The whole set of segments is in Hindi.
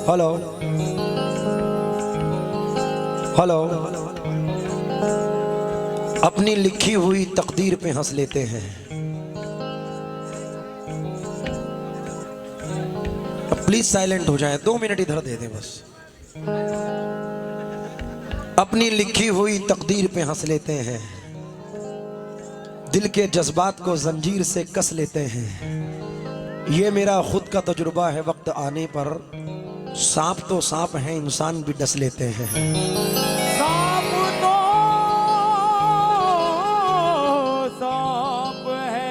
Hello hello. अपनी लिखी हुई तकदीर पे हंस लेते हैं। अब प्लीज साइलेंट हो जाएं, 2 मिनट इधर दे दें बस। अपनी लिखी हुई तकदीर पे हंस लेते हैं, दिल के जज्बात को जंजीर से कस लेते हैं। ये मेरा खुद का तजुर्बा है, वक्त आने पर सांप तो सांप है, इंसान भी डस लेते हैं। सांप तो सांप है,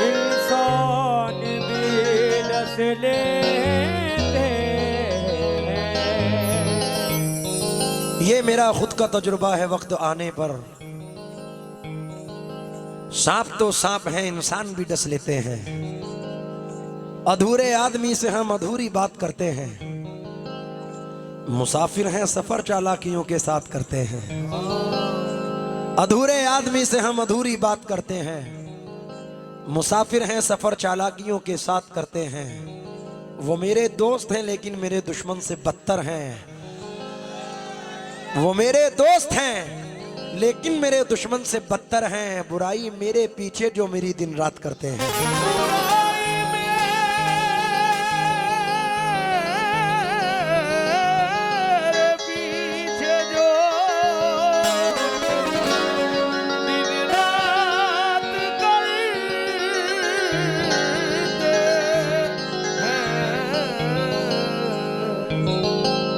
इंसान भी डस लेते हैं। ये मेरा खुद का तजुर्बा है, वक्त आने पर सांप तो सांप है, इंसान भी डस लेते हैं। अधूरे आदमी से हम अधूरी बात करते हैं, मुसाफिर हैं सफर चालाकियों के साथ करते हैं। अधूरे आदमी से हम अधूरी बात करते हैं, मुसाफिर हैं सफर चालाकियों के साथ करते हैं। वो मेरे दोस्त हैं लेकिन मेरे दुश्मन से बदतर हैं। वो मेरे दोस्त हैं लेकिन मेरे दुश्मन से बदतर हैं। बुराई मेरे पीछे जो मेरी दिन रात करते हैं।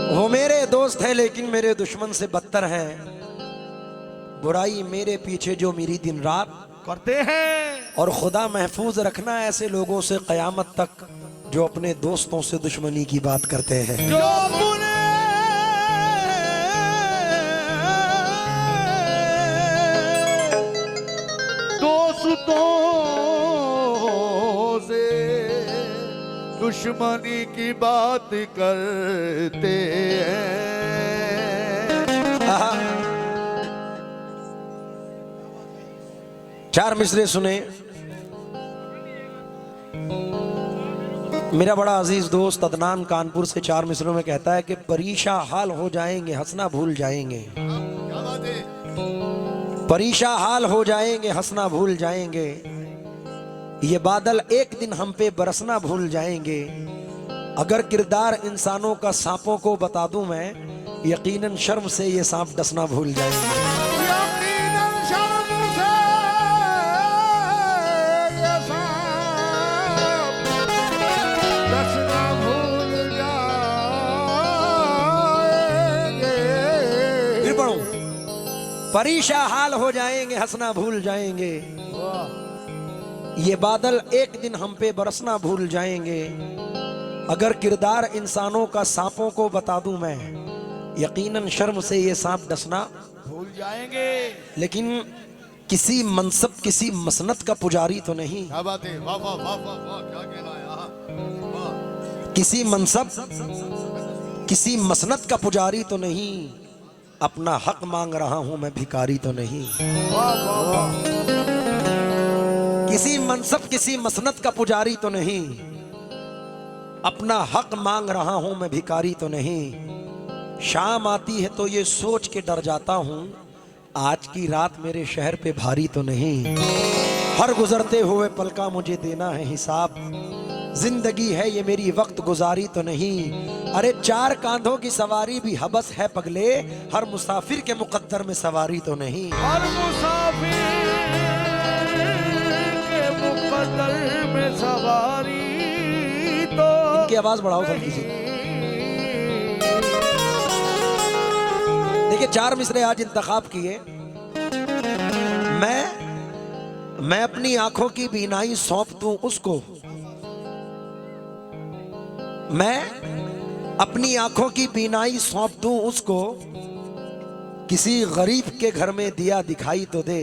वो मेरे दोस्त हैं लेकिन मेरे दुश्मन से बदतर हैं। बुराई मेरे पीछे जो मेरी दिन रात करते हैं। और खुदा महफूज रखना ऐसे लोगों से कयामत तक जो अपने दोस्तों से दुश्मनी की बात करते हैं। जो अपने दोस्तों से दुश्मनी की बात करते हैं। चार मिसरे सुने। मेरा बड़ा अजीज दोस्त अदनान कानपुर से 4 मिसरों में कहता है कि परीशा हाल हो जाएंगे, हंसना भूल जाएंगे। परीशा हाल हो जाएंगे, हंसना भूल जाएंगे। ये बादल एक दिन हम पे बरसना भूल जाएंगे। अगर किरदार इंसानों का सांपों को बता दूं मैं, यकीनन शर्म से ये सांप डसना भूल जाएंगे। परीशा हाल हो जाएंगे, हंसना भूल जाएंगे। ये बादल एक दिन हम पे बरसना भूल जाएंगे। अगर किरदार इंसानों का सांपों को बता दूं मैं, यकीनन शर्म से ये सांप डसना भूल जाएंगे। लेकिन किसी मनसब किसी मसनत का पुजारी तो नहीं। क्या बात है, वाह वाह वाह वाह वाह, क्या कहना है। किसी मनसब किसी मसनत का पुजारी तो नहीं, अपना हक मांग रहा हूं मैं, भिखारी तो नहीं। वाह वाह वाह। किसी मनसब किसी मसनत का पुजारी तो नहीं, अपना हक मांग रहा हूं मैं, भिखारी तो नहीं। शाम आती है तो ये सोच के डर जाता हूं, आज की रात मेरे शहर पे भारी तो नहीं। हर गुजरते हुए पल का मुझे देना है हिसाब, जिंदगी है ये मेरी वक्त गुजारी तो नहीं। अरे 4 कांधों की सवारी भी हबस है पगले, हर मुसाफिर के मुकद्दर में सवारी तो नहीं। हर मुसाफिर के मुकद्दर में सवारी तो इनकी आवाज बढ़ाओ हल्की सी। देखिए 4 मिसरे आज इंतखाब किए। मैं अपनी आंखों की बीनाई सौंप दूं उसको, मैं अपनी आंखों की बीनाई सौंप दूं उसको, किसी गरीब के घर में दिया दिखाई तो दे।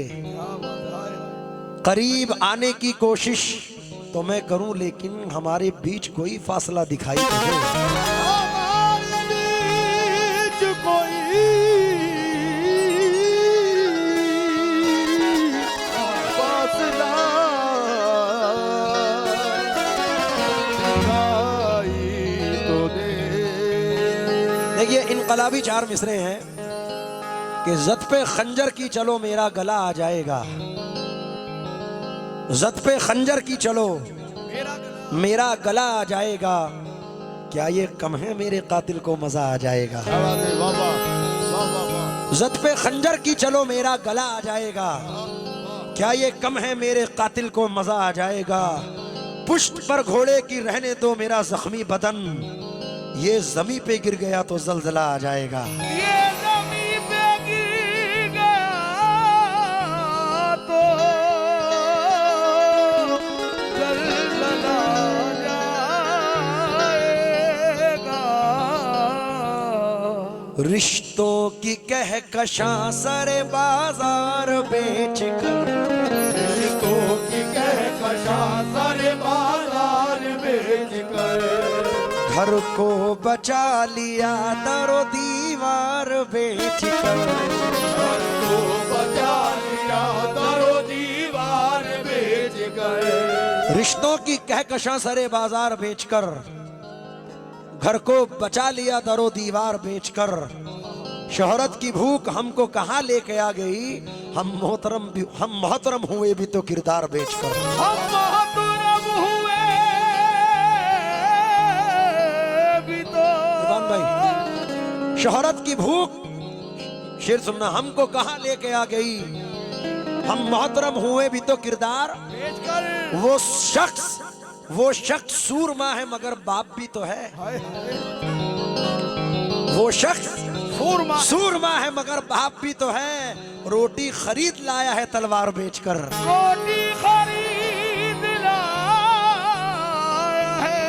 करीब आने की कोशिश तो मैं करूं, लेकिन हमारे बीच कोई फासला दिखाई तो दे। हमारे बीच कोई फासला इनकलाबी चार मिसरे हैं कि जद पे खंजर की चलो मेरा गला आ जाएगा, जद पे खंजर की चलो मेरा गला आ जाएगा, क्या ये कम है मेरे कातिल को मजा आ जाएगा। जद पे खंजर की चलो मेरा गला आ जाएगा, क्या ये कम है मेरे कातिल को मजा आ जाएगा। पुष्ट पर घोड़े की रहने दो मेरा जख्मी बदन, ये जमी पे गिर गया तो जलजला आ जाएगा। ये जमी पे गिर गया तो जलजला जाएगा। रिश्तों की कहकशां सरे बाजार बेच कर, रिश्तों की कहकशां सारे बाजार बेच कर, घर को बचा लिया दरो दीवार बेच कर, घर को बचा लिया दरो दीवार बेच कर। रिश्तों की कहकशां सरे बाजार बेचकर, घर को बचा लिया दरो दीवार बेचकर। शोहरत की भूख हमको कहाँ लेके आ गई, हम मोहतरम हुए भी तो किरदार बेचकर। हम मोहतरम हुए भी तो। इरफान भाई, शोहरत की भूख, शेर सुनना, हमको कहाँ लेके आ गई, हम मोहतरम हुए भी तो किरदार बेचकर। वो शख्स सूरमा है मगर बाप भी तो है। वो शख्स सूरमा है मगर बाप भी तो है, रोटी खरीद लाया है तलवार बेचकर। रोटी खरीद लाया है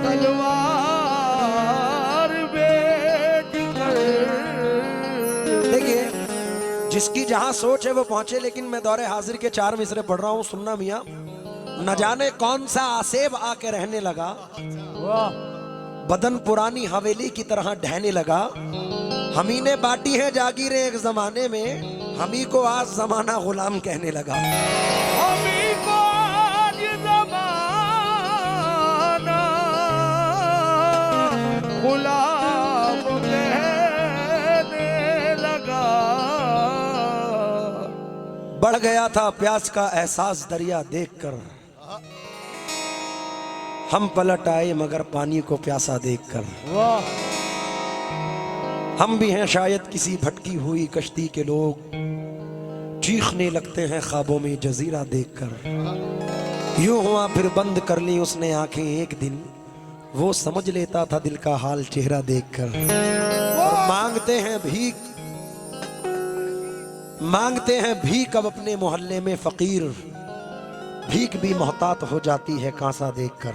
तलवार बेचकर। देखिए, जिसकी जहां सोच है वो पहुंचे, लेकिन मैं दौरे हाजिर के चार मिसरे पढ़ रहा हूं, सुनना मियां। न जाने कौन सा आसेब आके रहने लगा, बदन पुरानी हवेली की तरह ढहने लगा। हमी ने बांटी है जागीरें एक जमाने में, हमी को आज जमाना गुलाम कहने लगा। हमी को आज ज़माना गुलाम कहने लगा। बढ़ गया था प्यास का एहसास दरिया देखकर, हम पलट आए मगर पानी को प्यासा देखकर। वाह। हम भी हैं शायद किसी भटकी हुई कश्ती के लोग, चीखने लगते हैं ख्वाबों में जजीरा देखकर। यूं हुआ फिर बंद कर ली उसने आंखें एक दिन, वो समझ लेता था दिल का हाल चेहरा देखकर। और मांगते हैं भीख अब अपने मोहल्ले में फकीर, भीख भी मोहतात हो जाती है कांसा देखकर।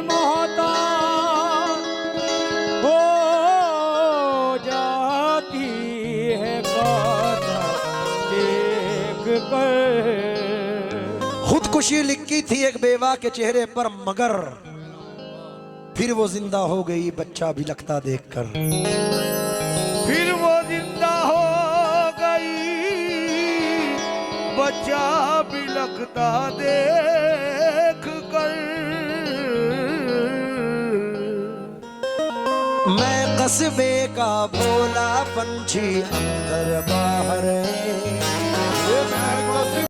मोहताज हो जाती है कांसा देखकर। खुदकुशी लिखी थी एक बेवा के चेहरे पर, मगर फिर वो जिंदा हो गई बच्चा भी लगता देखकर। फिर वो जिंदा हो गई बच्चा भी लगता देख कर। मैं कस्बे का भोला पंछी अंदर बाहर